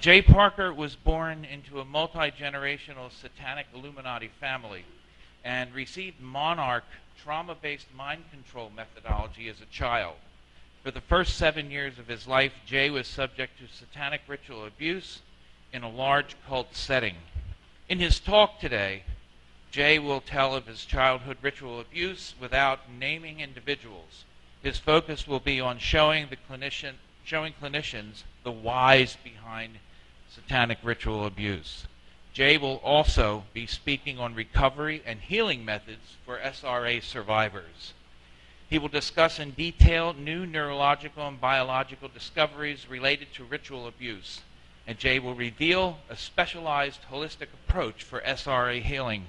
Jay Parker was born into a multi-generational satanic Illuminati family and received monarch trauma-based mind control methodology as a child. For the first 7 years of his life, Jay was subject to satanic ritual abuse in a large cult setting. In his talk today, Jay will tell of his childhood ritual abuse without naming individuals. His focus will be on showing clinicians the whys behind satanic ritual abuse. Jay will also be speaking on recovery and healing methods for SRA survivors. He will discuss in detail new neurological and biological discoveries related to ritual abuse, and Jay will reveal a specialized holistic approach for SRA healing.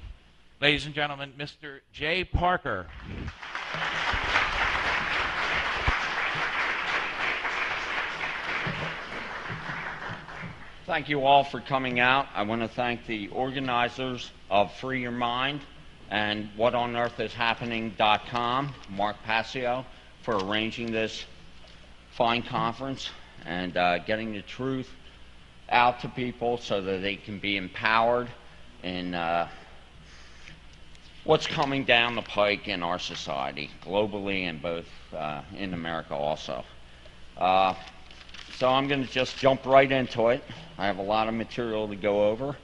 Ladies and gentlemen, Mr. Jay Parker. Thank you all for coming out. I want to thank the organizers of Free Your Mind and whatonearthishappening.com, Mark Passio, for arranging this fine conference and getting the truth out to people so that they can be empowered in what's coming down the pike in our society, globally and both in America also. So I'm going to just jump right into it. I have a lot of material to go over,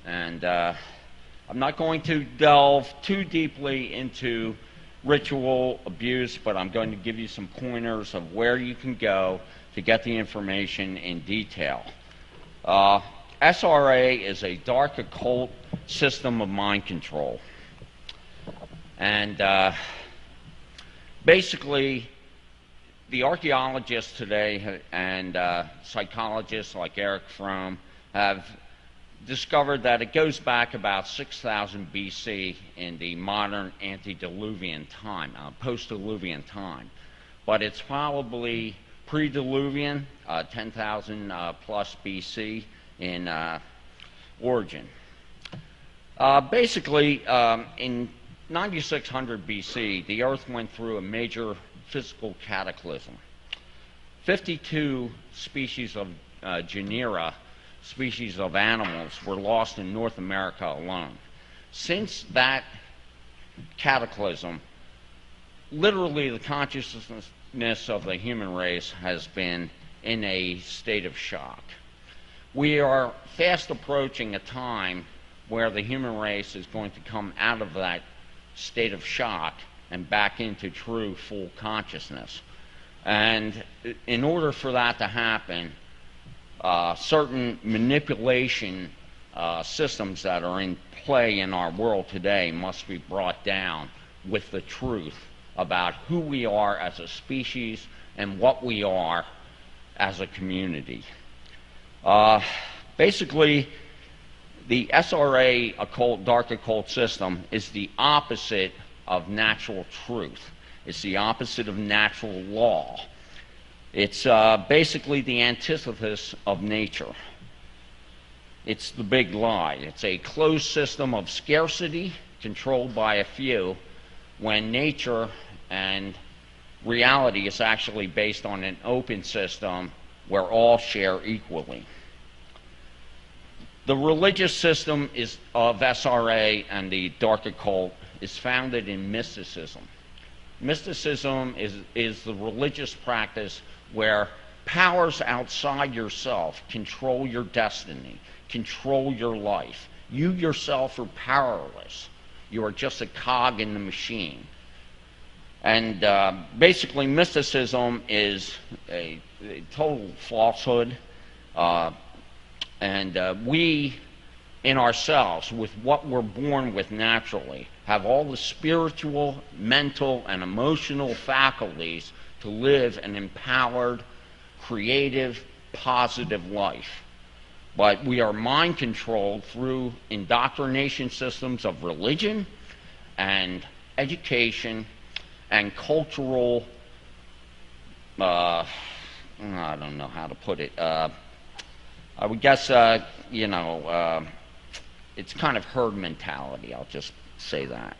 and I'm not going to delve too deeply into ritual abuse, but I'm going to give you some pointers of where you can go to get the information in detail. SRA is a dark occult system of mind control. And basically, the archaeologists today and psychologists like Eric Fromm have discovered that it goes back about 6,000 BC in the modern antediluvian time, post-diluvian time. But it's probably pre-diluvian, 10,000 plus BC in origin. Basically, in 9600 BC, the Earth went through a major physical cataclysm. 52 species of genera, species of animals, were lost in North America alone. Since that cataclysm, literally the consciousness of the human race has been in a state of shock. We are fast approaching a time where the human race is going to come out of that state of shock and back into true full consciousness. And in order for that to happen, certain manipulation systems that are in play in our world today must be brought down with the truth about who we are as a species and what we are as a community. Basically, the SRA occult, dark occult system is the opposite of natural truth. It's the opposite of natural law. It's basically the antithesis of nature. It's the big lie. It's a closed system of scarcity controlled by a few, when nature and reality is actually based on an open system where all share equally. The religious system of SRA and the dark occult is founded in mysticism. Mysticism is the religious practice where powers outside yourself control your destiny, control your life. You yourself are powerless. You are just a cog in the machine. And basically, mysticism is a total falsehood. And we, in ourselves, with what we're born with naturally, have all the spiritual, mental, and emotional faculties to live an empowered, creative, positive life. But we are mind controlled through indoctrination systems of religion and education and cultural, I don't know how to put it, I would guess, it's kind of herd mentality. I'll just say that.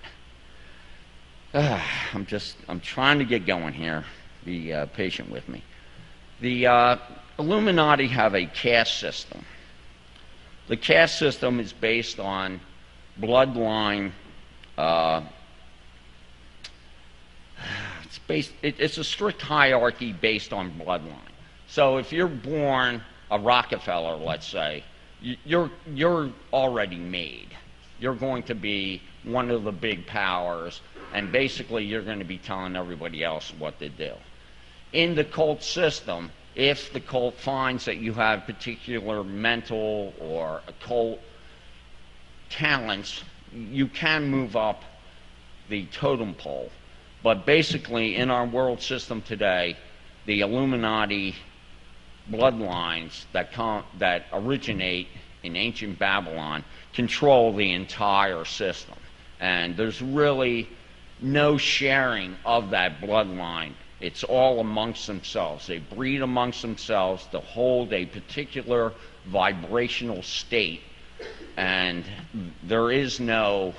I'm trying to get going here. Be patient with me. The Illuminati have a caste system. The caste system is based on bloodline. It's a strict hierarchy based on bloodline. So if you're born a Rockefeller, let's say, you're already made. You're going to be one of the big powers, and basically you're going to be telling everybody else what to do. In the cult system, if the cult finds that you have particular mental or occult talents, you can move up the totem pole. But basically, in our world system today, the Illuminati bloodlines that originate in ancient Babylon control the entire system. And there's really no sharing of that bloodline. It's all amongst themselves. They breed amongst themselves to hold a particular vibrational state, and there is no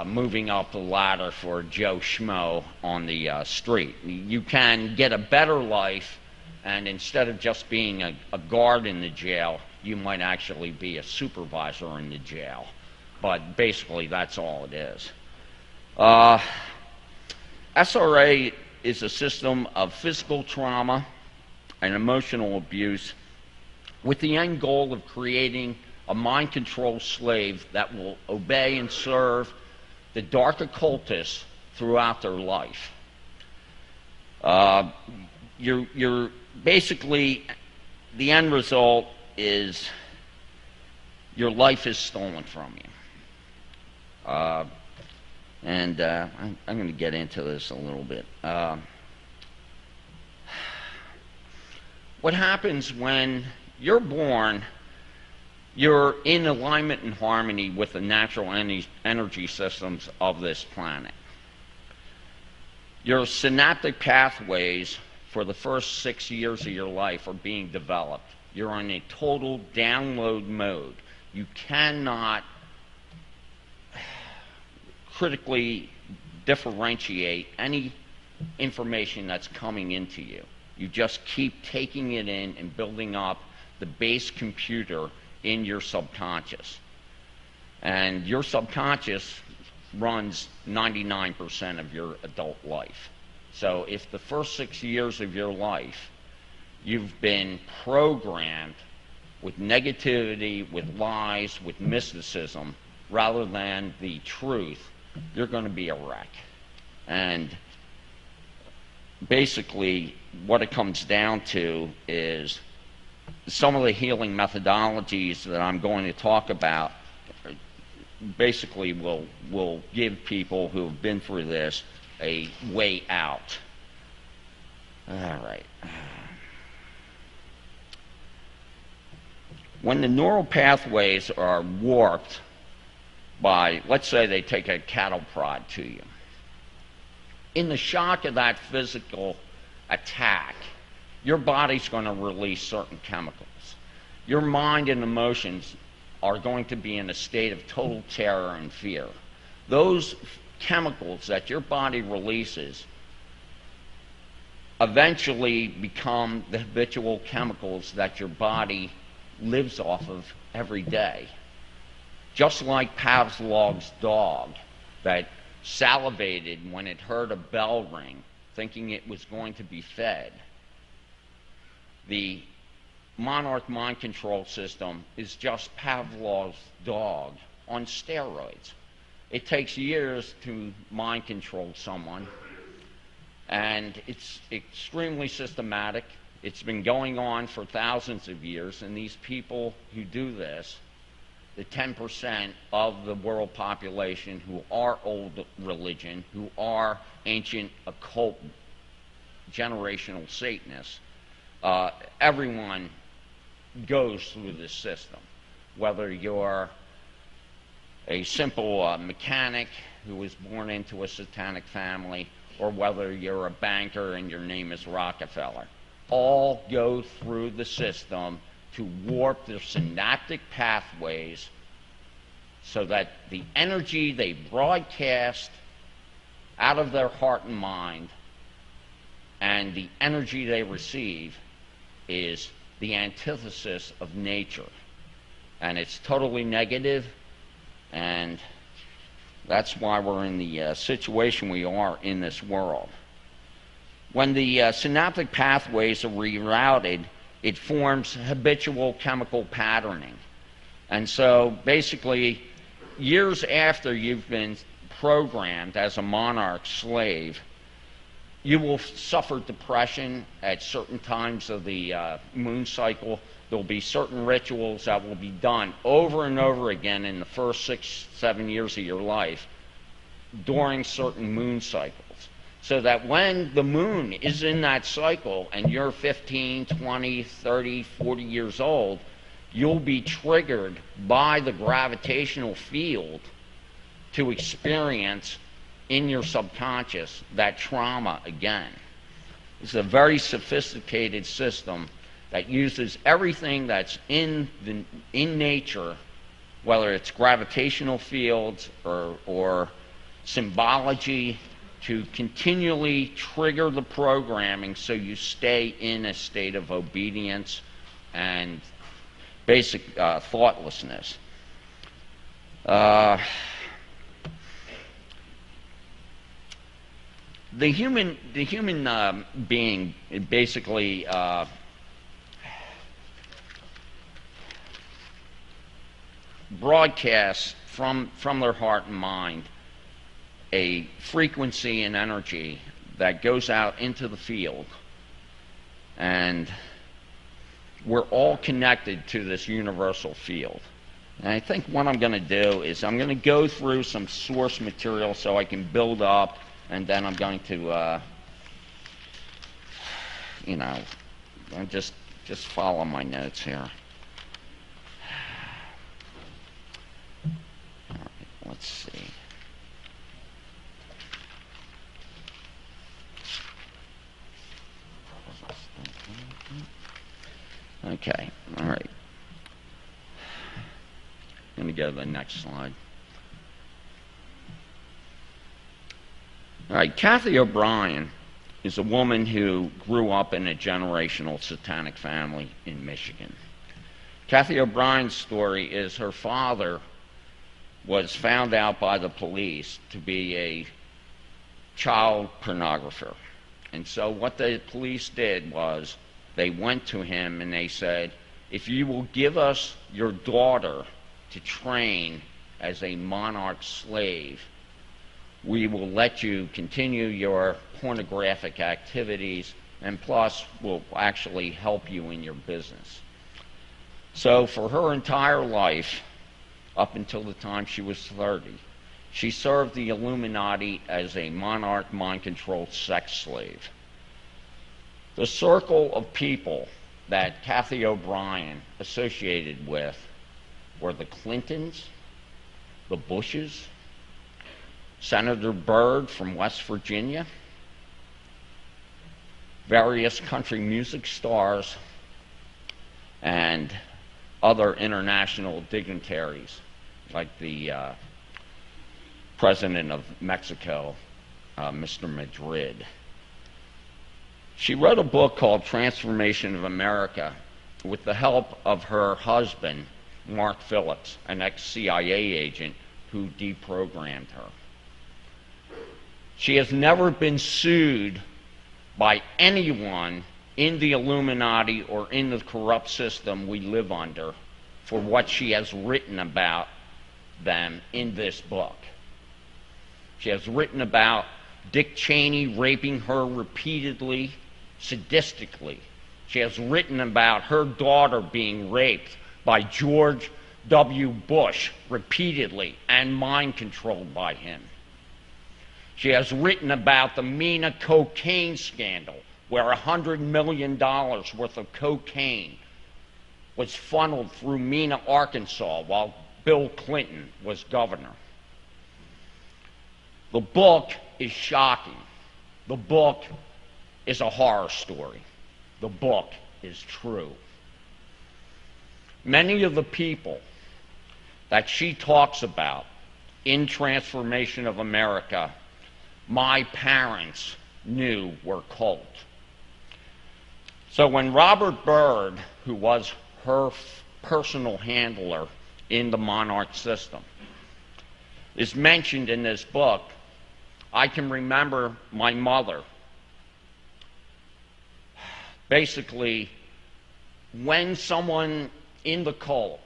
moving up the ladder for Joe Schmo on the street. You can get a better life, and instead of just being a guard in the jail, you might actually be a supervisor in the jail. But basically, that's all it is. SRA is a system of physical trauma and emotional abuse with the end goal of creating a mind control slave that will obey and serve the dark occultists throughout their life. You're basically, the end result is your life is stolen from you. I'm going to get into this a little bit. What happens when you're born, you're in alignment and harmony with the natural energy systems of this planet. Your synaptic pathways for the first 6 years of your life are being developed. You're in a total download mode. You cannot critically differentiate any information that's coming into you. You just keep taking it in and building up the base computer in your subconscious. And your subconscious runs 99% of your adult life. So if the first 6 years of your life you've been programmed with negativity, with lies, with mysticism, rather than the truth, you're going to be a wreck. And basically what it comes down to is some of the healing methodologies that I'm going to talk about basically will give people who have been through this a way out. All right. When the neural pathways are warped by, let's say they take a cattle prod to you, in the shock of that physical attack, your body's going to release certain chemicals. Your mind and emotions are going to be in a state of total terror and fear. Those chemicals that your body releases eventually become the habitual chemicals that your body lives off of every day. Just like Pavlov's dog that salivated when it heard a bell ring, thinking it was going to be fed. The monarch mind control system is just Pavlov's dog on steroids. It takes years to mind control someone, and it's extremely systematic. It's been going on for thousands of years, and these people who do this, the 10% of the world population who are old religion, who are ancient occult generational Satanists, everyone goes through this system. Whether you're a simple mechanic who was born into a satanic family, or whether you're a banker and your name is Rockefeller, all go through the system to warp their synaptic pathways so that the energy they broadcast out of their heart and mind and and the energy they receive is the antithesis of nature. And it's totally negative, and that's why we're in the situation we are in this world. When the synaptic pathways are rerouted, it forms habitual chemical patterning. And so basically, years after you've been programmed as a monarch slave, you will suffer depression at certain times of the moon cycle. There'll be certain rituals that will be done over and over again in the first 6, 7 years of your life during certain moon cycles. So that when the moon is in that cycle and you're 15, 20, 30, 40 years old, you'll be triggered by the gravitational field to experience in your subconscious that trauma again. It's a very sophisticated system that uses everything that's in nature, whether it's gravitational fields or symbology, to continually trigger the programming so you stay in a state of obedience and basic thoughtlessness. The human being basically broadcasts from their heart and mind a frequency and energy that goes out into the field, and we're all connected to this universal field. And I think what I'm going to do is I'm going to go through some source material so I can build up, and then I'm going to just follow my notes here. All right, let's see. Okay, all right. Let me go to the next slide. All right, Kathy O'Brien is a woman who grew up in a generational satanic family in Michigan. Kathy O'Brien's story is her father was found out by the police to be a child pornographer. And so what the police did was they went to him and they said, if you will give us your daughter to train as a monarch slave, we will let you continue your pornographic activities, and plus we'll actually help you in your business. So for her entire life, up until the time she was 30, she served the Illuminati as a monarch mind-controlled sex slave. The circle of people that Kathy O'Brien associated with were the Clintons, the Bushes, Senator Byrd from West Virginia, various country music stars, and other international dignitaries like the President of Mexico, Mr. Madrid. She wrote a book called Transformation of America with the help of her husband, Mark Phillips, an ex-CIA agent who deprogrammed her. She has never been sued by anyone in the Illuminati or in the corrupt system we live under for what she has written about them in this book. She has written about Dick Cheney raping her repeatedly, sadistically. She has written about her daughter being raped by George W. Bush repeatedly and mind-controlled by him. She has written about the Mina cocaine scandal, where $100 million worth of cocaine was funneled through Mina, Arkansas, while Bill Clinton was governor. The book is shocking. The book is a horror story. The book is true. Many of the people that she talks about in Transformation of America, my parents knew were cult. So when Robert Byrd, who was her personal handler in the monarch system, is mentioned in this book, I can remember my mother. Basically, when someone in the cult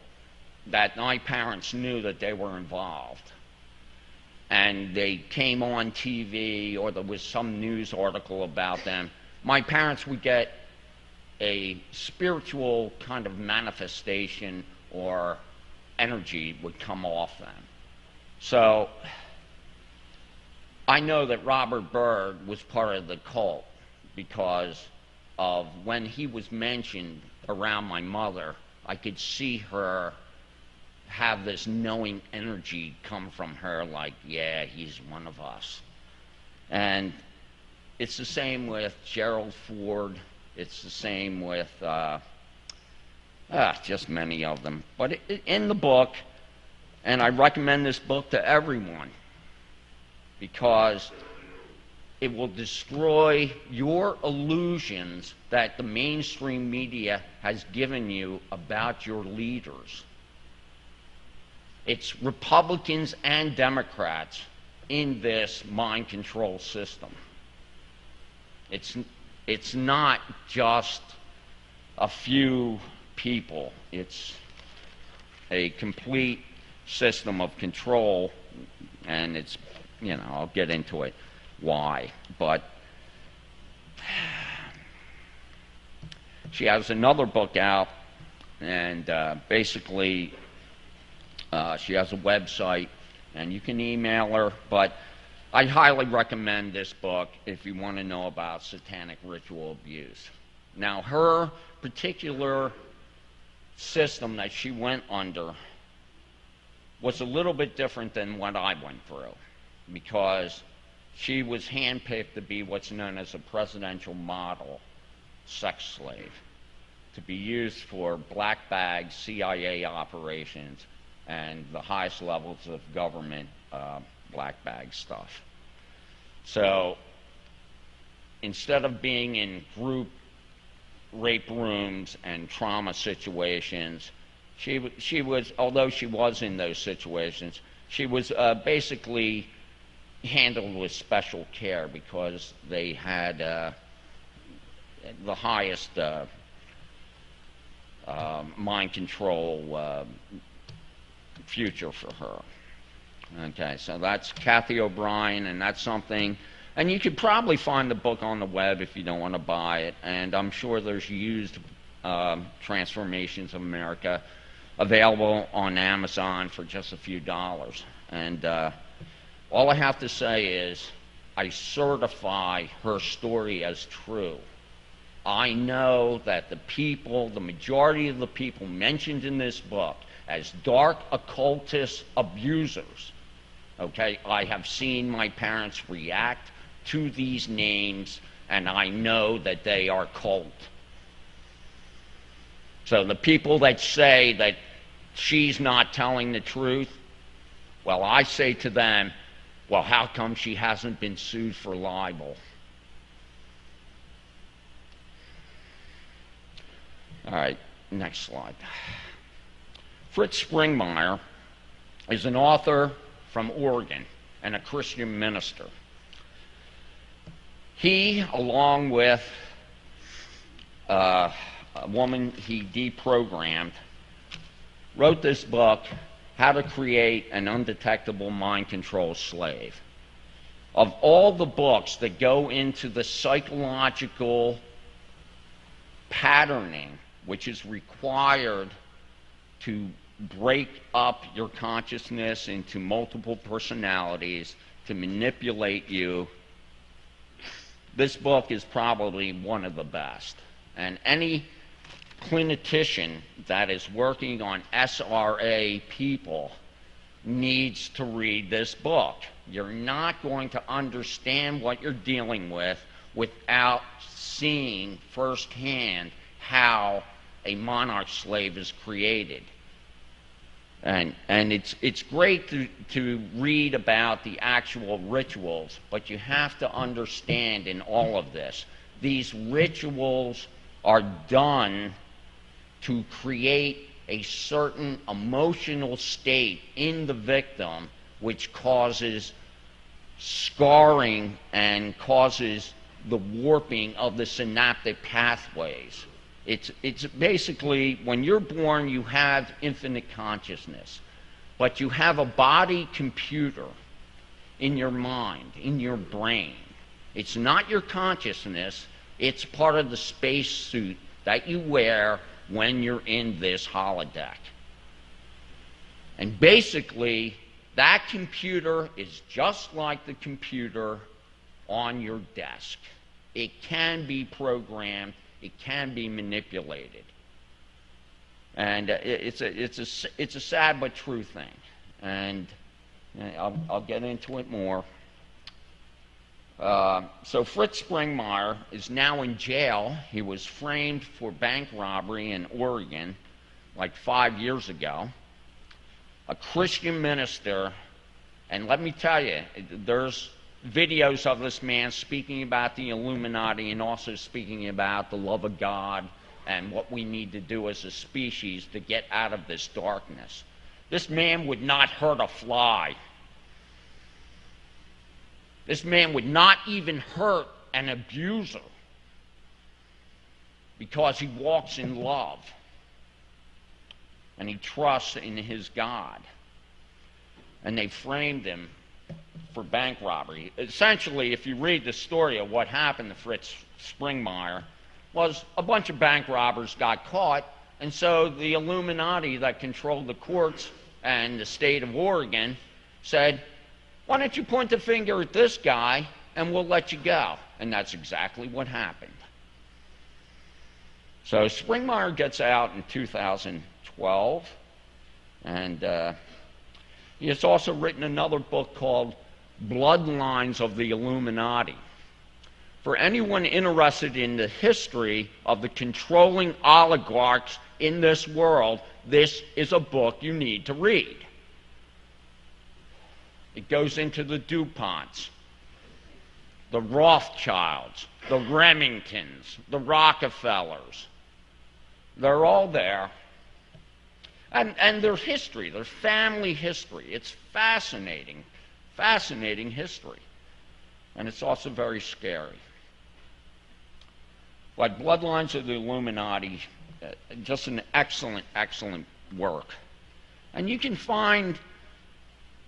that my parents knew that they were involved, and they came on TV or there was some news article about them, my parents would get a spiritual kind of manifestation or energy would come off them. So I know that Robert Byrd was part of the cult because of when he was mentioned around my mother, I could see her have this knowing energy come from her, like, yeah, he's one of us. And it's the same with Gerald Ford. It's the same with just many of them. But in the book, and I recommend this book to everyone because it will destroy your illusions that the mainstream media has given you about your leaders. It's Republicans and Democrats in this mind control system. It's not just a few people. It's a complete system of control, and it's, I'll get into it why. But she has another book out, and basically she has a website, and you can email her, but I highly recommend this book if you want to know about satanic ritual abuse. Now, her particular system that she went under was a little bit different than what I went through, because she was handpicked to be what's known as a presidential model sex slave, to be used for black bag CIA operations and the highest levels of government black bag stuff. So instead of being in group rape rooms and trauma situations, she was, although she was in those situations, she was basically handled with special care because they had the highest mind control future for her. Okay, so that's Kathy O'Brien, and that's something, and you could probably find the book on the web if you don't want to buy it, and I'm sure there's used Transformations of America available on Amazon for just a few dollars. And all I have to say is I certify her story as true. I know that the majority of the people mentioned in this book as dark occultist abusers, okay, I have seen my parents react to these names, and I know that they are cult. So the people that say that she's not telling the truth, well, I say to them, well, how come she hasn't been sued for libel? All right, next slide. Fritz Springmeier is an author from Oregon and a Christian minister. He, along with a woman he deprogrammed, wrote this book, How to Create an Undetectable Mind Control Slave. Of all the books that go into the psychological patterning which is required to break up your consciousness into multiple personalities to manipulate you, this book is probably one of the best. And any clinician that is working on SRA people needs to read this book. You're not going to understand what you're dealing with without seeing firsthand how a monarch slave is created. And it's great to read about the actual rituals, but you have to understand in all of this, these rituals are done to create a certain emotional state in the victim which causes scarring and causes the warping of the synaptic pathways. It's basically, when you're born, you have infinite consciousness, but you have a body computer in your mind, in your brain. It's not your consciousness, it's part of the space suit that you wear when you're in this holodeck. And basically, that computer is just like the computer on your desk. It can be programmed, it can be manipulated. And it's a sad but true thing. And I'll get into it more. So Fritz Springmeier is now in jail. He was framed for bank robbery in Oregon like 5 years ago. A Christian minister, and let me tell you, there's videos of this man speaking about the Illuminati and also speaking about the love of God and what we need to do as a species to get out of this darkness. This man would not hurt a fly. This man would not even hurt an abuser because he walks in love and he trusts in his God. And they framed him for bank robbery. Essentially, if you read the story of what happened to Fritz Springmeier, was a bunch of bank robbers got caught, and so the Illuminati that controlled the courts and the state of Oregon said, why don't you point the finger at this guy and we'll let you go? And that's exactly what happened. So Springmeier gets out in 2012, and he has also written another book called Bloodlines of the Illuminati. For anyone interested in the history of the controlling oligarchs in this world, this is a book you need to read. It goes into the DuPonts, the Rothschilds, the Remingtons, the Rockefellers. They're all there. And their history, their family history. It's fascinating, fascinating history. And it's also very scary. But Bloodlines of the Illuminati, just an excellent, excellent work. And you can find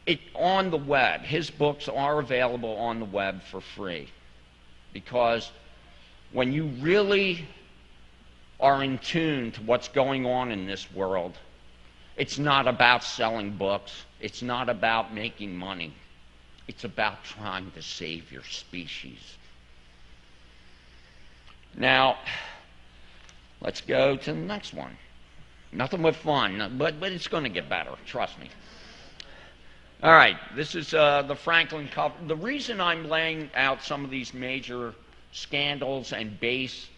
it on the web. His books are available on the web for free. Because when you really are in tune to what's going on in this world, it's not about selling books. It's not about making money. It's about trying to save your species. Now, let's go to the next one. Nothing but fun, but it's going to get better, trust me. All right, this is the Franklin cover. The reason I'm laying out some of these major scandals and base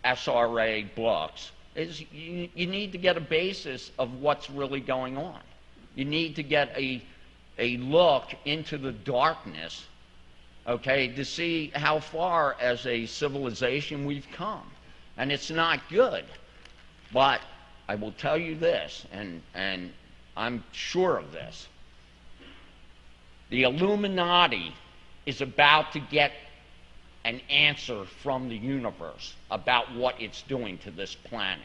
SRA books is you need to get a basis of what's really going on. You need to get a look into the darkness, okay, to see how far as a civilization we've come. And it's not good. But I will tell you this, and I'm sure of this. The Illuminati is about to get an answer from the universe about what it's doing to this planet.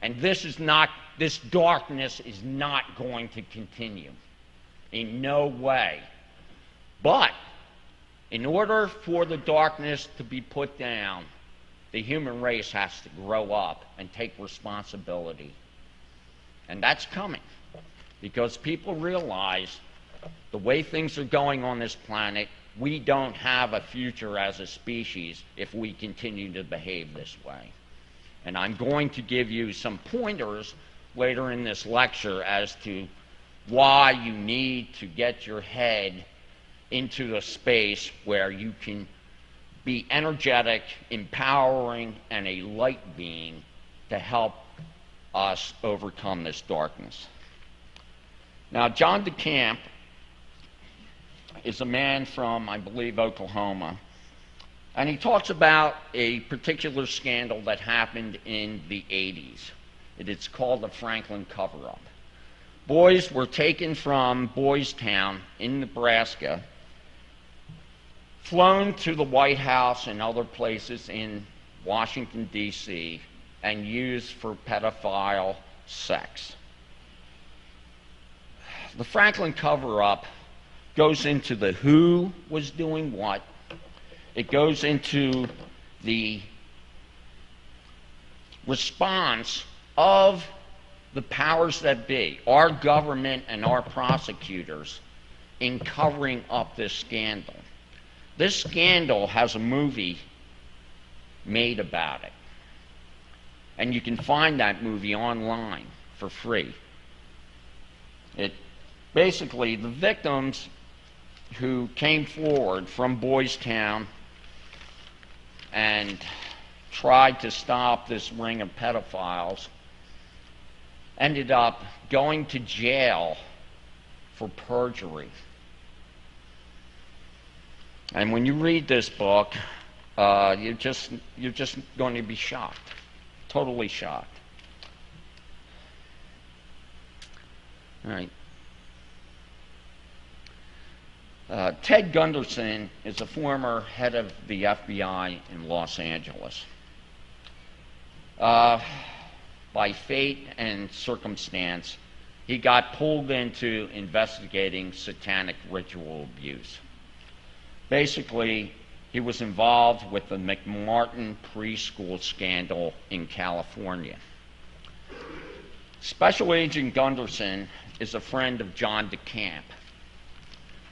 And this darkness is not going to continue. In no way. But in order for the darkness to be put down, the human race has to grow up and take responsibility. And that's coming. Because people realize the way things are going on this planet, we don't have a future as a species if we continue to behave this way. And I'm going to give you some pointers later in this lecture as to why you need to get your head into the space where you can be energetic, empowering, and a light being to help us overcome this darkness. Now, John DeCamp is a man from, I believe, Oklahoma. And he talks about a particular scandal that happened in the 80s. It's called the Franklin cover-up. Boys were taken from Boys Town in Nebraska, flown to the White House and other places in Washington, D.C., and used for pedophile sex. The Franklin cover-up goes into the who was doing what. It goes into the response of the powers that be, our government and our prosecutors, in covering up this scandal. This scandal has a movie made about it. And you can find that movie online for free. Basically, the victims who came forward from Boys Town and tried to stop this ring of pedophiles ended up going to jail for perjury. And when you read this book, you're just going to be shocked, totally shocked. All right. Ted Gunderson is a former head of the FBI in Los Angeles. By fate and circumstance, he got pulled into investigating satanic ritual abuse. Basically, he was involved with the McMartin preschool scandal in California. Special Agent Gunderson is a friend of John DeCamp,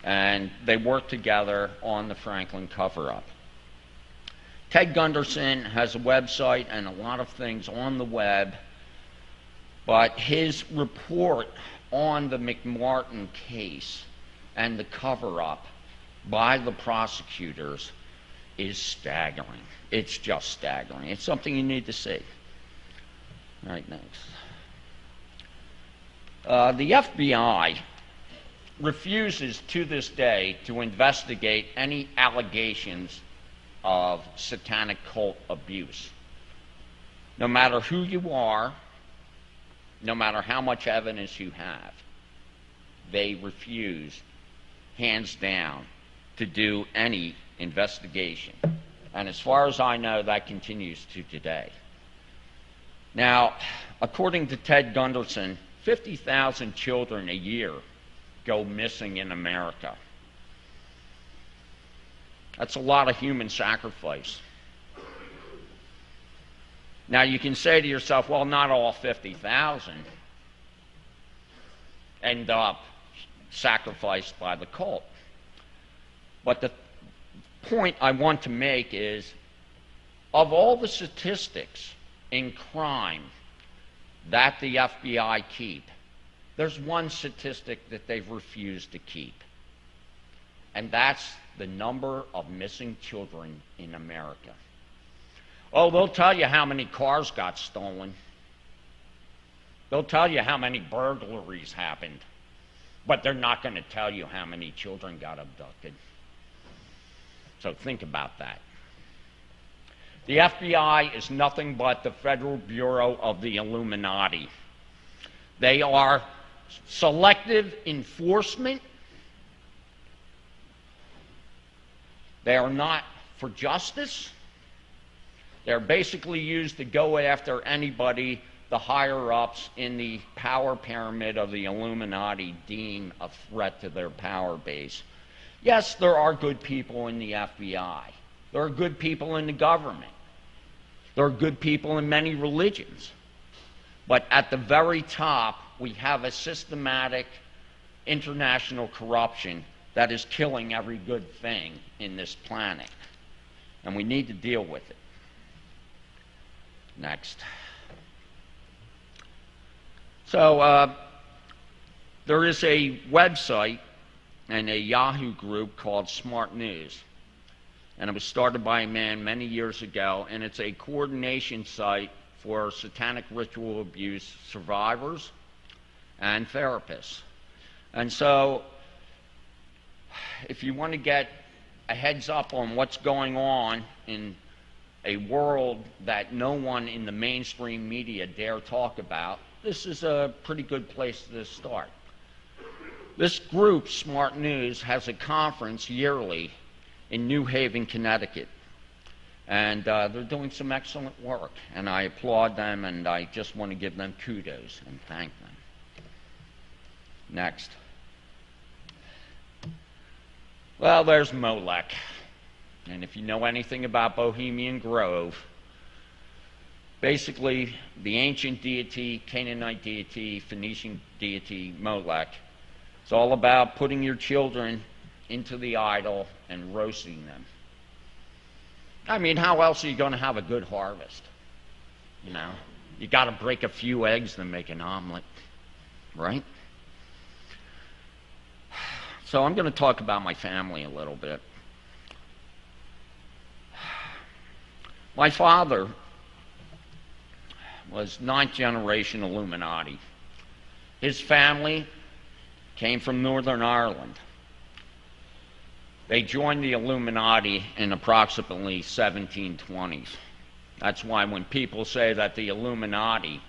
and they worked together on the Franklin cover-up. Ted Gunderson has a website and a lot of things on the web, but his report on the McMartin case and the cover-up by the prosecutors is staggering. It's just staggering. It's something you need to see. All right, next. The FBI refuses to this day to investigate any allegations of satanic cult abuse. No matter who you are, no matter how much evidence you have, they refuse, hands down, to do any investigation. And as far as I know, that continues to today. Now, according to Ted Gunderson, 50,000 children a year go missing in America. That's a lot of human sacrifice. Now, you can say to yourself, well, not all 50,000 end up sacrificed by the cult. But the point I want to make is, of all the statistics in crime that the FBI keep, there's one statistic that they've refused to keep. And that's the number of missing children in America. Oh, they'll tell you how many cars got stolen. They'll tell you how many burglaries happened. But they're not going to tell you how many children got abducted. So think about that. The FBI is nothing but the Federal Bureau of the Illuminati. They are selective enforcement. They are not for justice. They're basically used to go after anybody the higher-ups in the power pyramid of the Illuminati deem a threat to their power base. Yes, there are good people in the FBI. There are good people in the government. There are good people in many religions. But at the very top, we have a systematic international corruption that is killing every good thing in this planet. And we need to deal with it. Next. So there is a website and a Yahoo group called Smart News. And it was started by a man many years ago, and it's a coordination site for satanic ritual abuse survivors and therapists. And so if you want to get a heads up on what's going on in a world that no one in the mainstream media dare talk about, this is a pretty good place to start. This group, Smart News, has a conference yearly in New Haven, Connecticut. And they're doing some excellent work. And I applaud them, and I just want to give them kudos and thank them. Next. Well, there's Molech. And if you know anything about Bohemian Grove, basically the ancient deity, Canaanite deity, Phoenician deity, Molech, it's all about putting your children into the idol and roasting them. I mean, how else are you going to have a good harvest? You know, you got to break a few eggs to make an omelet, right? So I'm going to talk about my family a little bit. My father was ninth generation Illuminati. His family came from Northern Ireland. They joined the Illuminati in approximately 1720s. That's why when people say that the Illuminati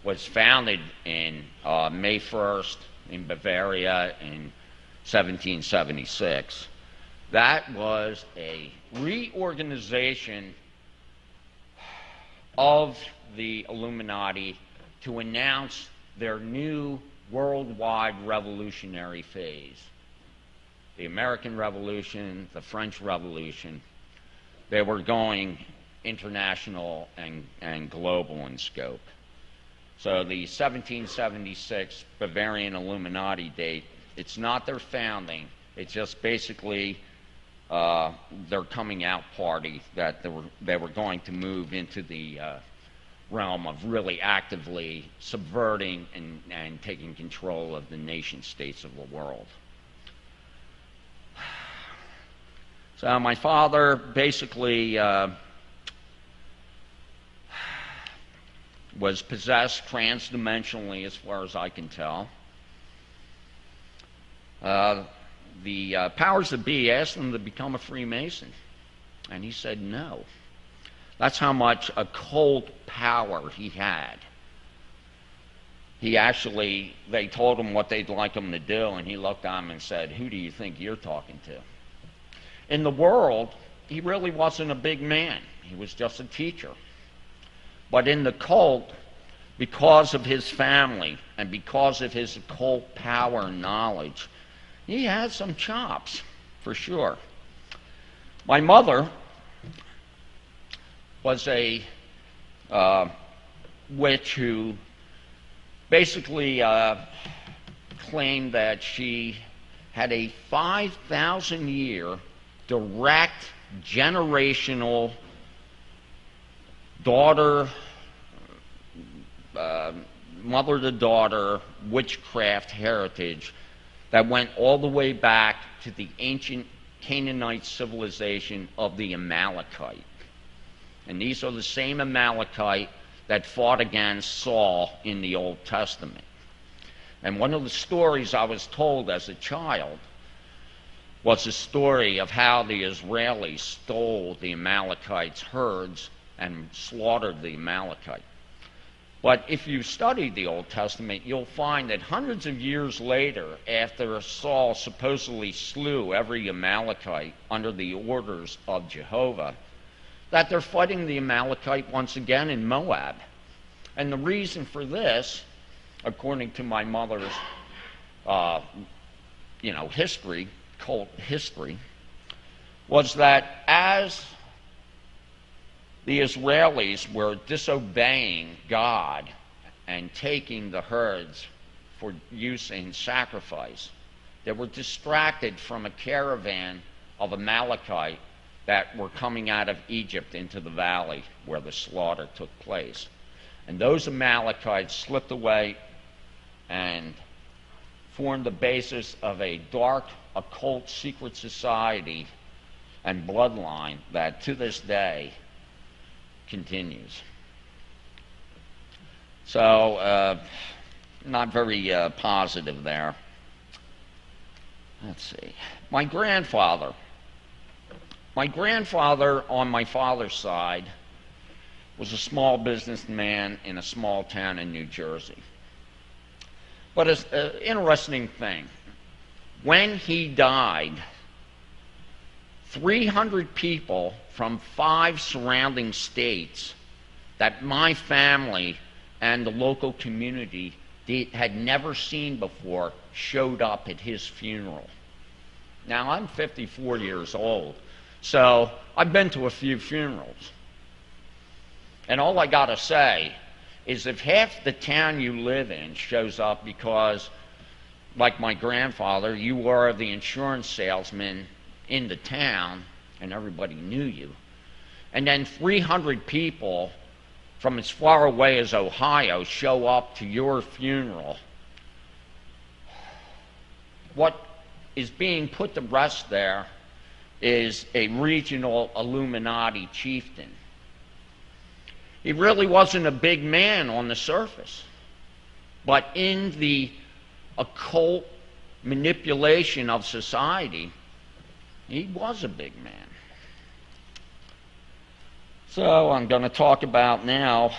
was founded in May 1st in Bavaria in 1776, that was a reorganization of the Illuminati to announce their new worldwide revolutionary phase. The American Revolution, the French Revolution, they were going international and global in scope. So the 1776 Bavarian Illuminati date, it's not their founding, it's just basically their coming out party that they were going to move into the realm of really actively subverting and taking control of the nation states of the world. So my father basically was possessed transdimensionally, as far as I can tell. The powers that be asked him to become a Freemason, and he said no. That's how much occult power he had. They told him what they'd like him to do, and he looked at them and said, "Who do you think you're talking to?" In the world, he really wasn't a big man. He was just a teacher. But in the cult, because of his family and because of his occult power and knowledge, he had some chops, for sure. My mother was a witch who basically claimed that she had a 5,000-year direct generational daughter, mother to daughter witchcraft heritage that went all the way back to the ancient Canaanite civilization of the Amalekite. And these are the same Amalekite that fought against Saul in the Old Testament. And one of the stories I was told as a child was a story of how the Israelis stole the Amalekites' herds and slaughtered the Amalekite. But if you study the Old Testament, you'll find that hundreds of years later, after Saul supposedly slew every Amalekite under the orders of Jehovah, that they're fighting the Amalekite once again in Moab. And the reason for this, according to my mother's history, cult history, was that as the Israelis were disobeying God and taking the herds for use in sacrifice, they were distracted from a caravan of Amalekite that were coming out of Egypt into the valley where the slaughter took place. And those Amalekites slipped away and formed the basis of a dark, occult, secret society and bloodline that to this day continues. So, not very positive there. Let's see. My grandfather My grandfather on my father's side was a small businessman in a small town in New Jersey. But it's an interesting thing. When he died, 300 people from 5 surrounding states that my family and the local community had never seen before showed up at his funeral. Now, I'm 54 years old, so I've been to a few funerals. And all I got to say is if half the town you live in shows up because, like my grandfather, you were the insurance salesman in the town and everybody knew you, and then 300 people from as far away as Ohio show up to your funeral, what is being put to rest there is a regional Illuminati chieftain. He really wasn't a big man on the surface, but in the occult manipulation of society, he was a big man. So I'm going to talk about now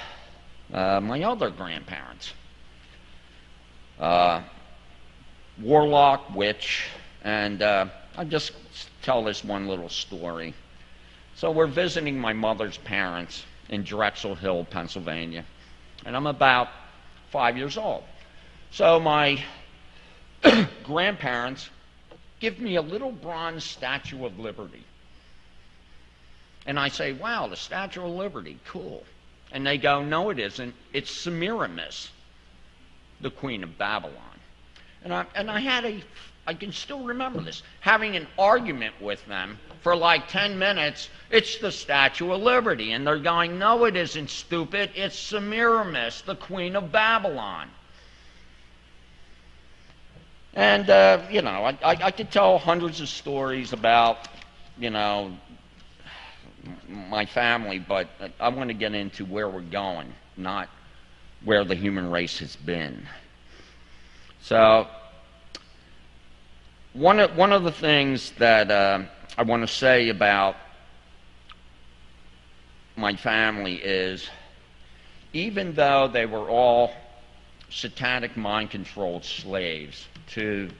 my other grandparents. Warlock, witch, and I'll just tell this one little story. So we're visiting my mother's parents in Drexel Hill, Pennsylvania, and I'm about 5 years old. So my grandparents give me a little bronze Statue of Liberty. And I say, wow, the Statue of Liberty, cool. And they go, no, it isn't. It's Semiramis, the Queen of Babylon. And I can still remember this, having an argument with them for like 10 minutes. It's the Statue of Liberty. And they're going, no, it isn't, stupid. It's Semiramis, the Queen of Babylon. And, I could tell hundreds of stories about, my family, but I want to get into where we're going, not where the human race has been. So, one of the things that I want to say about my family is, even though they were all satanic mind-controlled slaves to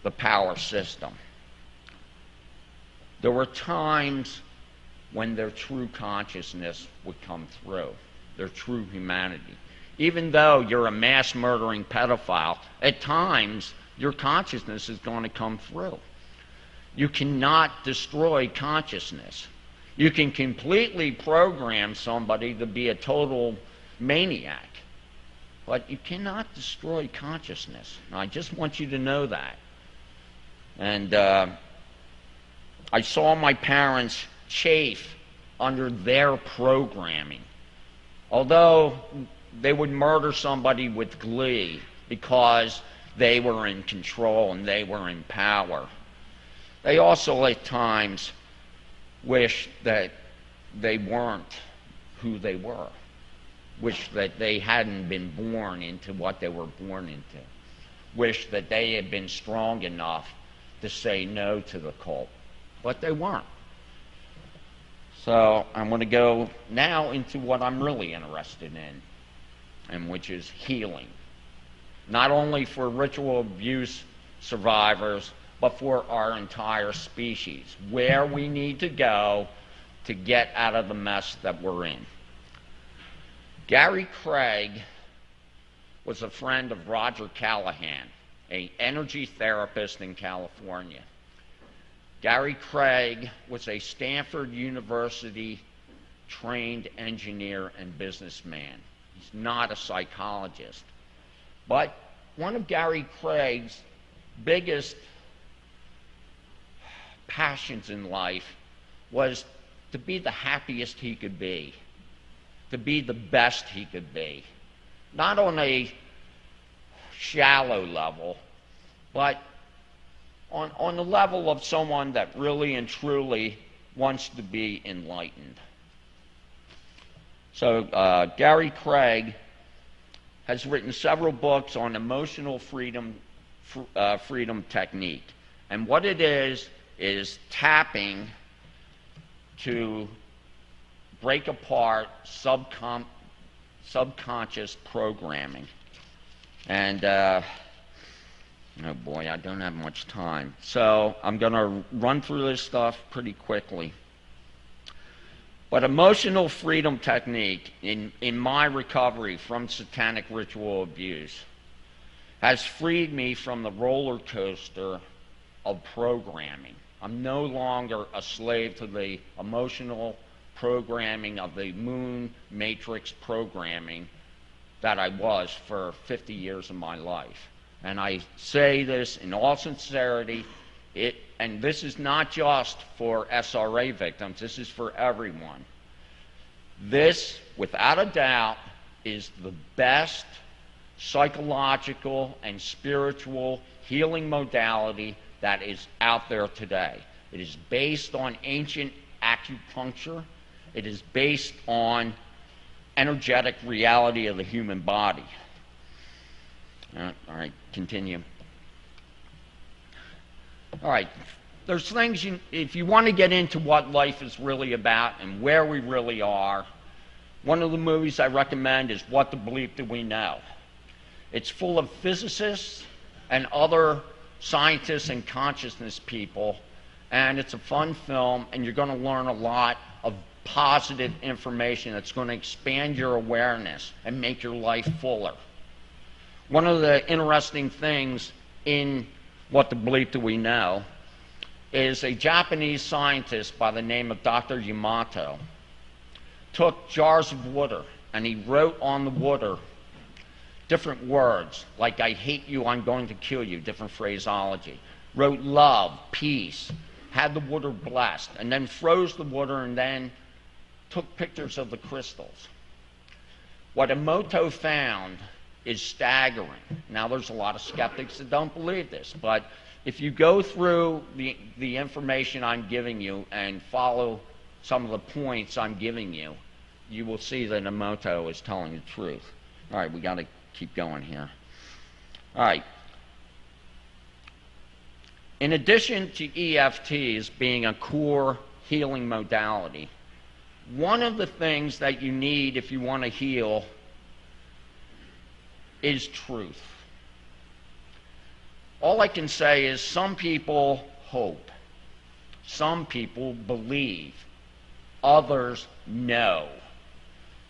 the power system, there were times when their true consciousness would come through, their true humanity. Even though you're a mass murdering pedophile, at times your consciousness is going to come through. You cannot destroy consciousness. You can completely program somebody to be a total maniac, but you cannot destroy consciousness. And I just want you to know that. And I saw my parents chafe under their programming. Although they would murder somebody with glee because they were in control and they were in power, they also at times wished that they weren't who they were, wished that they hadn't been born into what they were born into, wished that they had been strong enough to say no to the cult, but they weren't. So I'm going to go now into what I'm really interested in, and which is healing. Not only for ritual abuse survivors, but for our entire species, where we need to go to get out of the mess that we're in. Gary Craig was a friend of Roger Callahan, an energy therapist in California. Gary Craig was a Stanford University trained engineer and businessman. He's not a psychologist. But one of Gary Craig's biggest passions in life was to be the happiest he could be, to be the best he could be. Not on a shallow level, but on the level of someone that really and truly wants to be enlightened. So Gary Craig has written several books on emotional freedom technique. And what it is tapping to break apart subconscious programming. And, oh boy, I don't have much time. So I'm going to run through this stuff pretty quickly. But emotional freedom technique in my recovery from satanic ritual abuse has freed me from the roller coaster of programming. I'm no longer a slave to the emotional programming of the moon matrix programming that I was for 50 years of my life. And I say this in all sincerity, and this is not just for SRA victims, this is for everyone. This, without a doubt, is the best psychological and spiritual healing modality that is out there today. It is based on ancient acupuncture. It is based on energetic reality of the human body. All right, continue. All right, there's things, if you want to get into what life is really about and where we really are, one of the movies I recommend is What the Bleep Do We Know? It's full of physicists and other scientists and consciousness people, and it's a fun film, and you're going to learn a lot of positive information that's going to expand your awareness and make your life fuller. One of the interesting things in What the Bleep Do We Know is a Japanese scientist by the name of Dr. Yamato took jars of water and he wrote on the water different words, like I hate you, I'm going to kill you, different phraseology. Wrote love, peace, had the water blessed, and then froze the water and then took pictures of the crystals. What Emoto found is staggering. Now, there's a lot of skeptics that don't believe this, but if you go through the information I'm giving you and follow some of the points I'm giving you, you will see that Emoto is telling the truth. All right, we got to keep going here. All right. In addition to EFTs being a core healing modality, one of the things that you need if you want to heal is truth. All I can say is some people hope, some people believe, others know.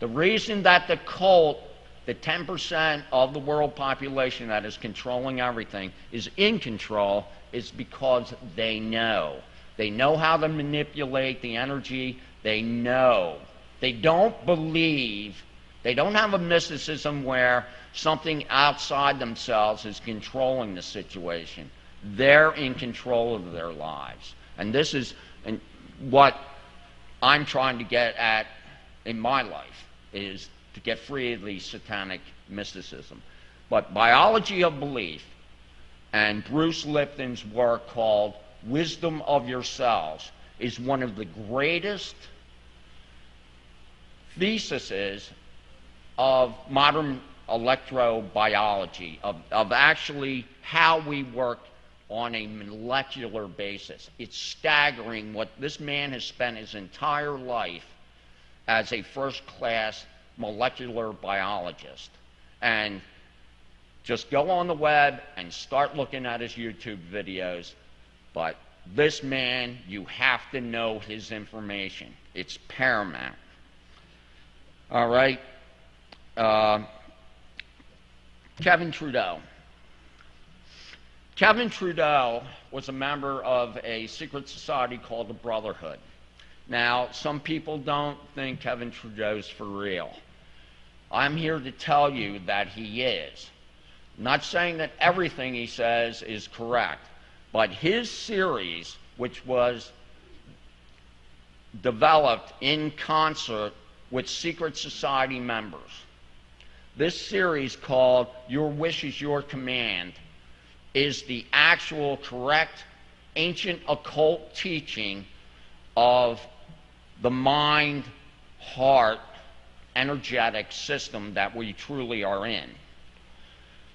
The reason that the cult, the 10% of the world population that is controlling everything, is in control is because they know. They know how to manipulate the energy. They know. They don't believe. They don't have a mysticism where something outside themselves is controlling the situation. They're in control of their lives. And this is what I'm trying to get at in my life, is to get free of the satanic mysticism. But Biology of Belief and Bruce Lipton's work called Wisdom of Yourselves is one of the greatest theses of modern electrobiology, of actually how we work on a molecular basis. It's staggering what this man has spent his entire life as a first-class molecular biologist. And just go on the web and start looking at his YouTube videos. But this man, you have to know his information. It's paramount. All right. Kevin Trudeau. Kevin Trudeau was a member of a secret society called the Brotherhood. Now, some people don't think Kevin Trudeau's for real. I'm here to tell you that he is. I'm not saying that everything he says is correct, but his series, which was developed in concert with secret society members, this series called Your Wish is Your Command is the actual correct ancient occult teaching of the mind, heart, energetic system that we truly are in.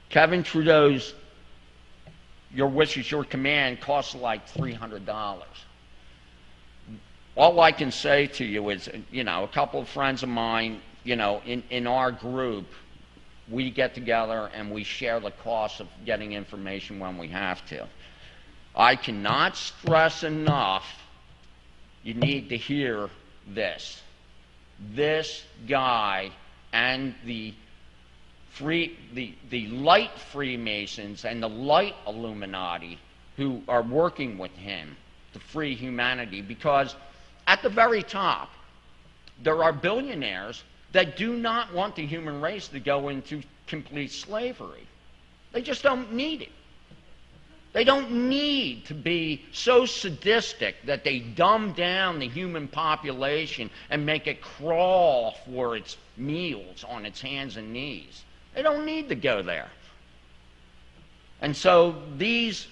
Kevin Trudeau's Your Wish is Your Command costs like $300. all I can say to you is, a couple of friends of mine, in our group, we get together and we share the cost of getting information when we have to. I cannot stress enough, you need to hear this. This guy and the light Freemasons and the light Illuminati who are working with him to free humanity, because at the very top, there are billionaires that do not want the human race to go into complete slavery. They just don't need it. They don't need to be so sadistic that they dumb down the human population and make it crawl for its meals on its hands and knees. They don't need to go there. And so these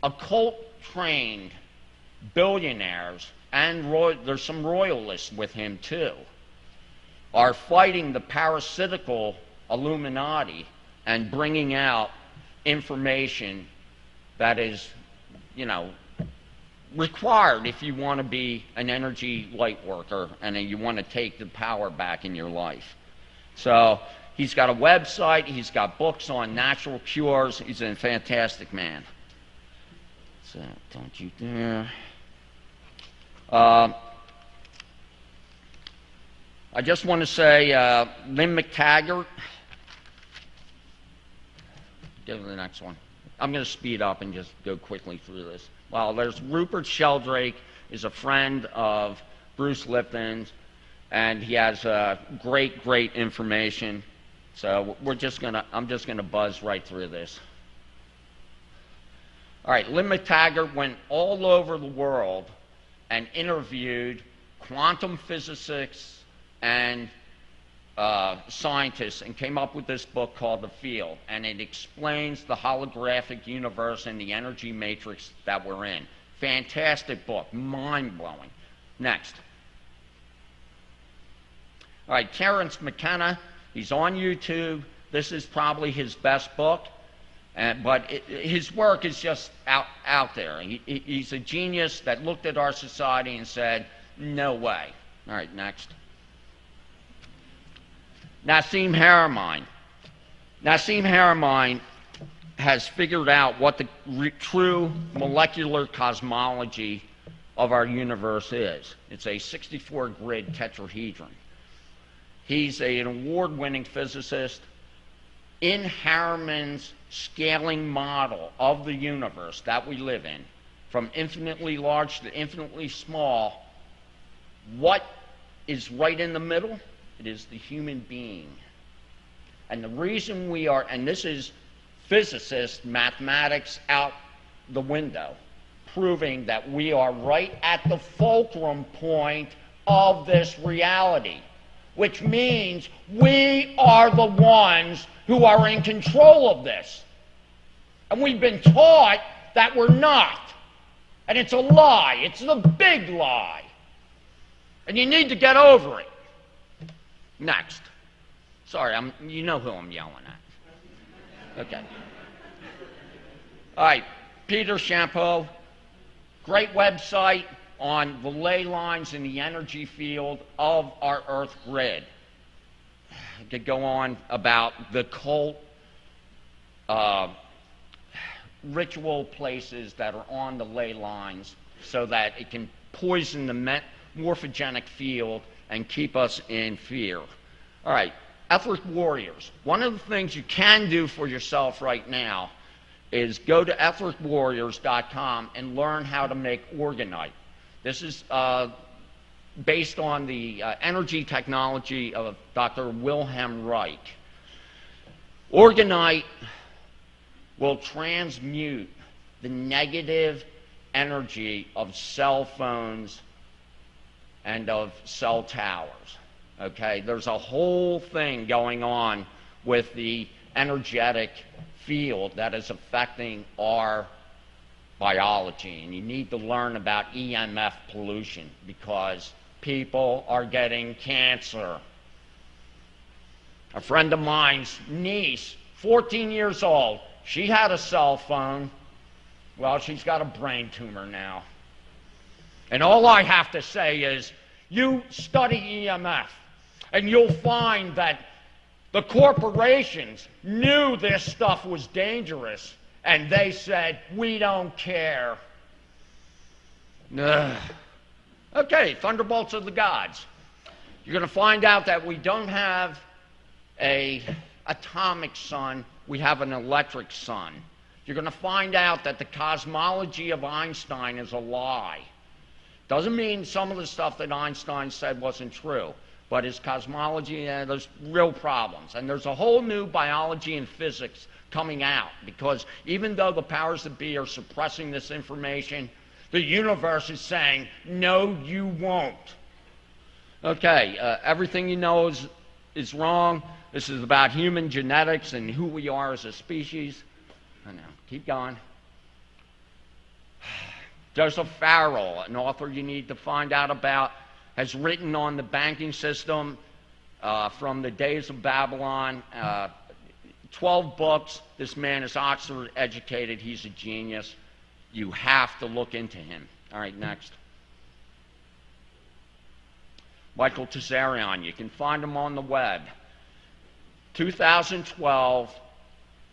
occult-trained billionaires, and there's some royalists with him too, are fighting the parasitical Illuminati and bringing out information that is, required if you want to be an energy light worker and you want to take the power back in your life. So he's got a website, he's got books on natural cures, he's a fantastic man. So don't you dare. I just want to say, Lynn McTaggart. Go to the next one. I'm going to speed up and just go quickly through this. Well, there's Rupert Sheldrake, is a friend of Bruce Lipton's, and he has great information. So I'm just gonna buzz right through this. All right, Lynn McTaggart went all over the world and interviewed quantum physicists and scientists and came up with this book called The Field, and it explains the holographic universe and the energy matrix that we're in. Fantastic book, mind-blowing. Next. All right, Terence McKenna, he's on YouTube. This is probably his best book, but his work is just out there. He's a genius that looked at our society and said, no way. All right, next. Nassim Haramein. Nassim Haramein has figured out what the true molecular cosmology of our universe is. It's a 64-grid tetrahedron. He's an award-winning physicist. In Haramein's scaling model of the universe that we live in, from infinitely large to infinitely small, what is right in the middle? It is the human being. And the reason we are, and this is physicists, mathematics out the window, proving that we are right at the fulcrum point of this reality, which means we are the ones who are in control of this. And we've been taught that we're not. And it's a lie. It's the big lie. And you need to get over it. Next. Sorry, you know who I'm yelling at. Okay. All right, Peter Champeau, great website on the ley lines in the energy field of our Earth grid. I could go on about the cult ritual places that are on the ley lines so that it can poison the morphogenic field and keep us in fear. All right, etheric warriors. One of the things you can do for yourself right now is go to ethericwarriors.com and learn how to make orgonite. This is based on the energy technology of Dr. Wilhelm Reich. Orgonite will transmute the negative energy of cell phones and of cell towers. Okay, there's a whole thing going on with the energetic field that is affecting our biology, and you need to learn about EMF pollution because people are getting cancer. A friend of mine's niece, 14 years old, she had a cell phone. Well, she's got a brain tumor now. And all I have to say is, you study EMF, and you'll find that the corporations knew this stuff was dangerous, and they said, we don't care. Ugh. Okay, thunderbolts of the gods. You're going to find out that we don't have an atomic sun, we have an electric sun. You're going to find out that the cosmology of Einstein is a lie. Doesn't mean some of the stuff that Einstein said wasn't true, but his cosmology, there's real problems. And there's a whole new biology and physics coming out, because even though the powers that be are suppressing this information, the universe is saying, no, you won't. Okay, everything you know is wrong. This is about human genetics and who we are as a species. I know, keep going. Joseph Farrell, an author you need to find out about, has written on the banking system from the days of Babylon. 12 books. This man is Oxford educated. He's a genius. You have to look into him. All right, next. Michael Tessarion. You can find him on the web. 2012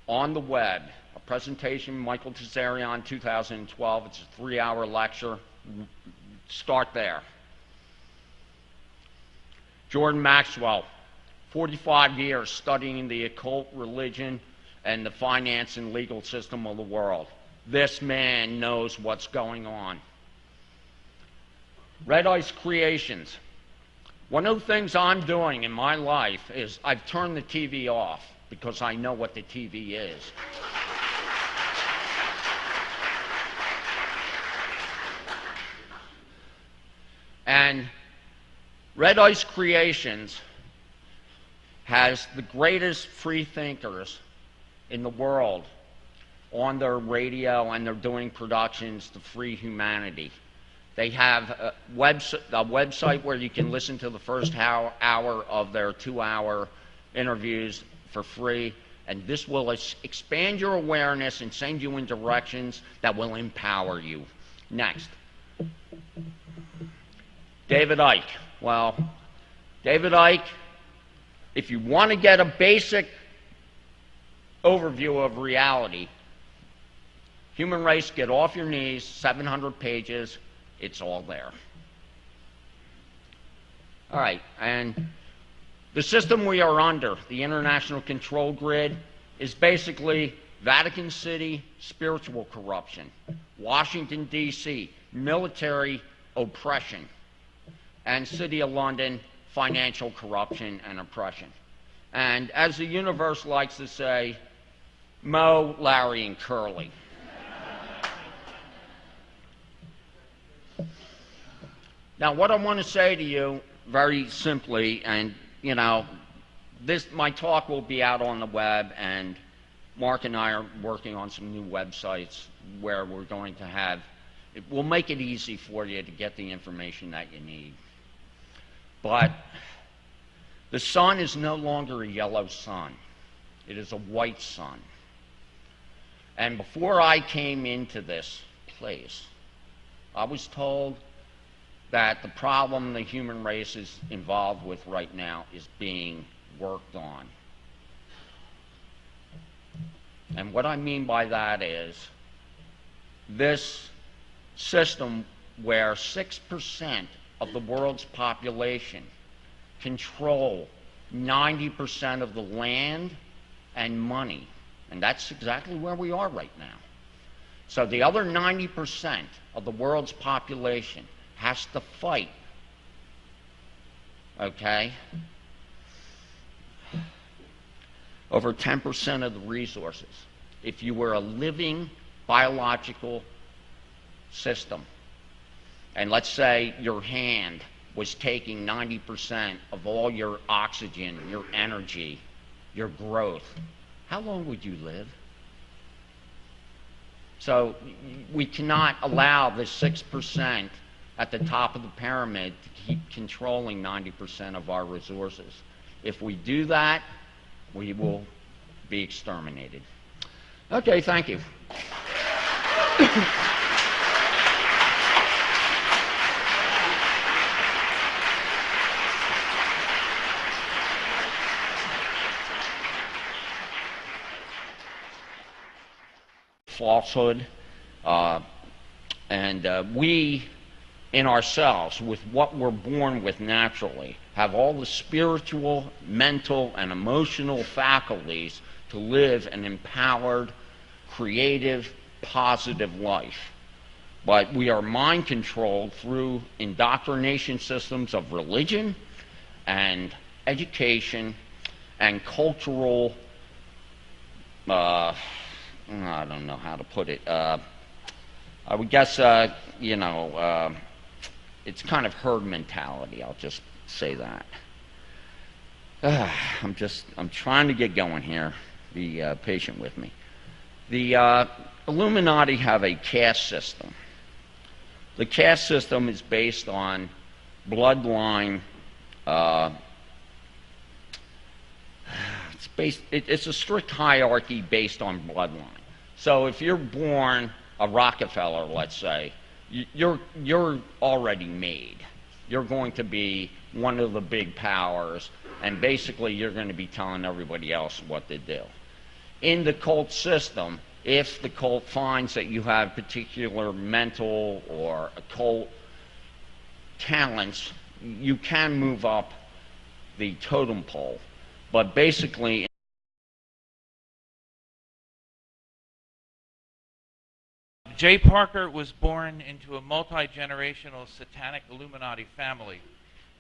on the web. A presentation, Michael Tessarion, 2012. It's a 3-hour lecture. Start there. Jordan Maxwell, 45 years studying the occult, religion, and the finance and legal system of the world. This man knows what's going on. Red Ice Creations. One of the things I'm doing in my life is I've turned the TV off because I know what the TV is. And Red Ice Creations has the greatest free thinkers in the world on their radio, and they're doing productions to free humanity. They have a website where you can listen to the first hour of their 2-hour interviews for free, and this will expand your awareness and send you in directions that will empower you. Next. David Icke. Well, David Icke, if you want to get a basic overview of reality, Human Race, Get Off Your Knees, 700 pages, it's all there. All right, and the system we are under, the international control grid, is basically Vatican City, spiritual corruption, Washington, D.C., military oppression, and City of London, financial corruption and oppression. And as the universe likes to say, Moe, Larry, and Curly. Now, what I want to say to you, very simply, and, you know, my talk will be out on the web, and Mark and I are working on some new websites where we're going to have, it will make it easy for you to get the information that you need. But the sun is no longer a yellow sun. It is a white sun. And before I came into this place, I was told that the problem the human race is involved with right now is being worked on. And what I mean by that is this system where 6% of the world's population control 90% of the land and money. And that's exactly where we are right now. So the other 90% of the world's population has to fight, okay, over 10% of the resources. If you were a living biological system, and let's say your hand was taking 90% of all your oxygen, your energy, your growth, how long would you live? So we cannot allow the 6% at the top of the pyramid to keep controlling 90% of our resources. If we do that, we will be exterminated. Okay, thank you. falsehood. And we, in ourselves, with what we're born with naturally, have all the spiritual, mental, and emotional faculties to live an empowered, creative, positive life. But we are mind controlled through indoctrination systems of religion and education and cultural, I don't know how to put it, I would guess, it's kind of herd mentality, I'll just say that. I'm trying to get going here. Be patient with me. The Illuminati have a caste system. The caste system is based on bloodline. It's a strict hierarchy based on bloodline. So if you're born a Rockefeller, let's say, you're already made. You're going to be one of the big powers, and basically you're going to be telling everybody else what to do. In the cult system, if the cult finds that you have particular mental or occult talents, you can move up the totem pole. But basically, Jay Parker was born into a multi-generational Satanic Illuminati family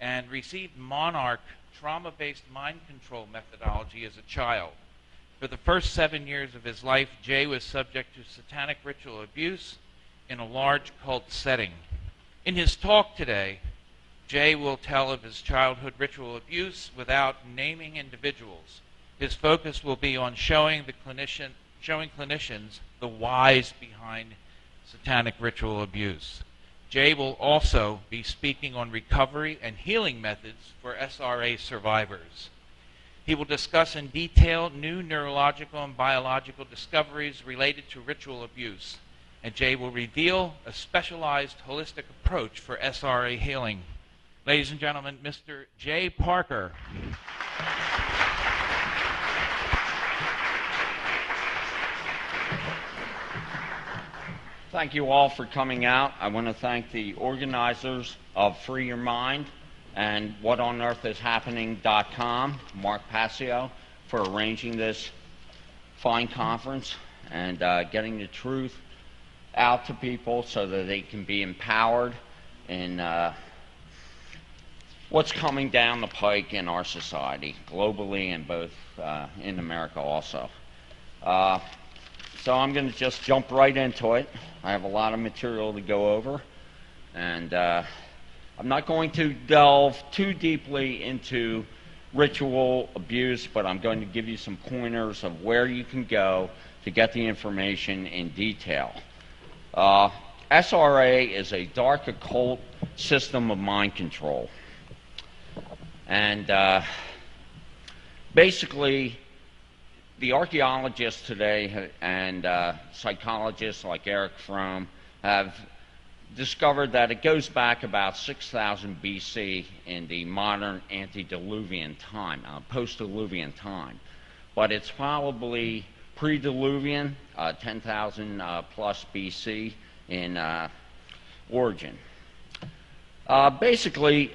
and received monarch trauma-based mind control methodology as a child. For the first 7 years of his life, Jay was subject to Satanic Ritual Abuse in a large cult setting. In his talk today, Jay will tell of his childhood ritual abuse without naming individuals. His focus will be on showing clinicians the whys behind Satanic Ritual Abuse. Jay will also be speaking on recovery and healing methods for SRA survivors. He will discuss in detail new neurological and biological discoveries related to ritual abuse, and Jay will reveal a specialized holistic approach for SRA healing. Ladies and gentlemen, Mr. Jay Parker. Thank you all for coming out. I want to thank the organizers of Free Your Mind and whatonearthishappening.com, Mark Passio, for arranging this fine conference and getting the truth out to people so that they can be empowered in what's coming down the pike in our society, globally and both in America also. So I'm going to just jump right into it. I have a lot of material to go over, and I'm not going to delve too deeply into ritual abuse, but I'm going to give you some pointers of where you can go to get the information in detail. SRA is a dark occult system of mind control. And basically, the archaeologists today and psychologists like Eric Fromm have discovered that it goes back about 6,000 BC in the modern antediluvian time, post-diluvian time. But it's probably pre-diluvian, 10,000 plus BC in origin. Basically,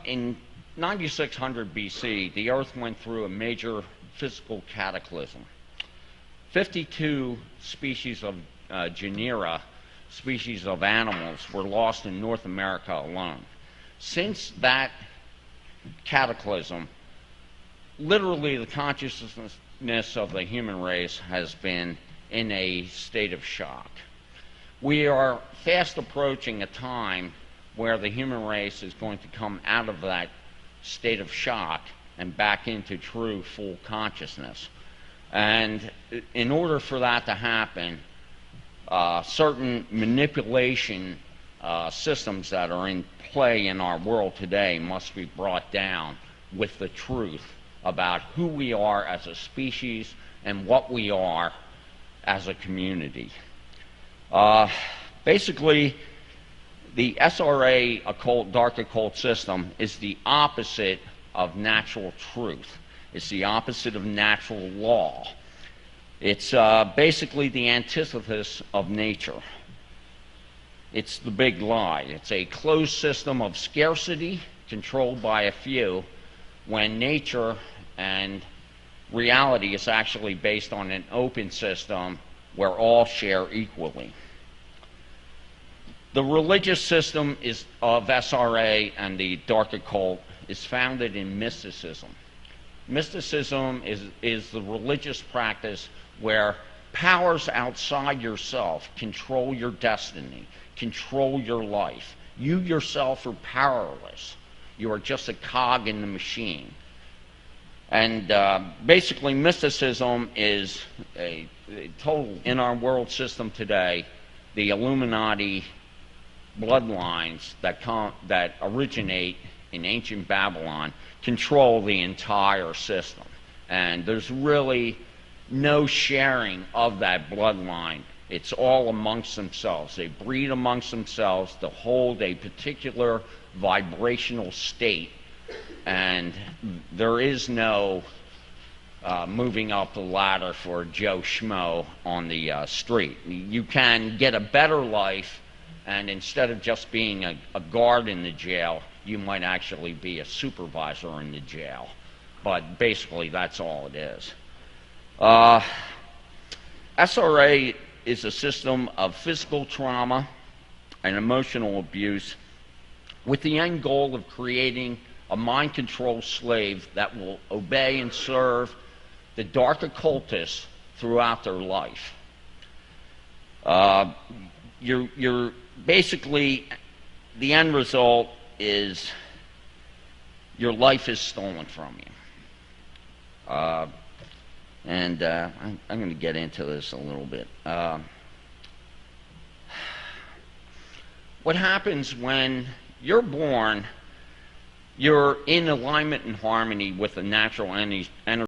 in 9600 BC, the Earth went through a major physical cataclysm. 52 species of genera, species of animals, were lost in North America alone. Since that cataclysm, literally the consciousness of the human race has been in a state of shock. We are fast approaching a time where the human race is going to come out of that state of shock and back into true full consciousness. And in order for that to happen, certain manipulation systems that are in play in our world today must be brought down with the truth about who we are as a species and what we are as a community. Basically, the SRA occult, dark occult system is the opposite of natural truth. It's the opposite of natural law. It's basically the antithesis of nature. It's the big lie. It's a closed system of scarcity controlled by a few, when nature and reality is actually based on an open system where all share equally. The religious system of SRA and the dark occult is founded in mysticism. Mysticism is the religious practice where powers outside yourself control your destiny, control your life. You yourself are powerless. You are just a cog in the machine. And basically, mysticism is a total, in our world system today, the Illuminati bloodlines that originate in ancient Babylon control the entire system. And there's really no sharing of that bloodline. It's all amongst themselves. They breed amongst themselves to hold a particular vibrational state, and there is no moving up the ladder for Joe Schmo on the street. You can get a better life, and instead of just being a guard in the jail, you might actually be a supervisor in the jail. But basically, that's all it is. SRA is a system of physical trauma and emotional abuse with the end goal of creating a mind-controlled slave that will obey and serve the dark occultists throughout their life. You're basically, the end result is your life is stolen from you. I'm going to get into this a little bit. What happens when you're born, you're in alignment and harmony with the natural energy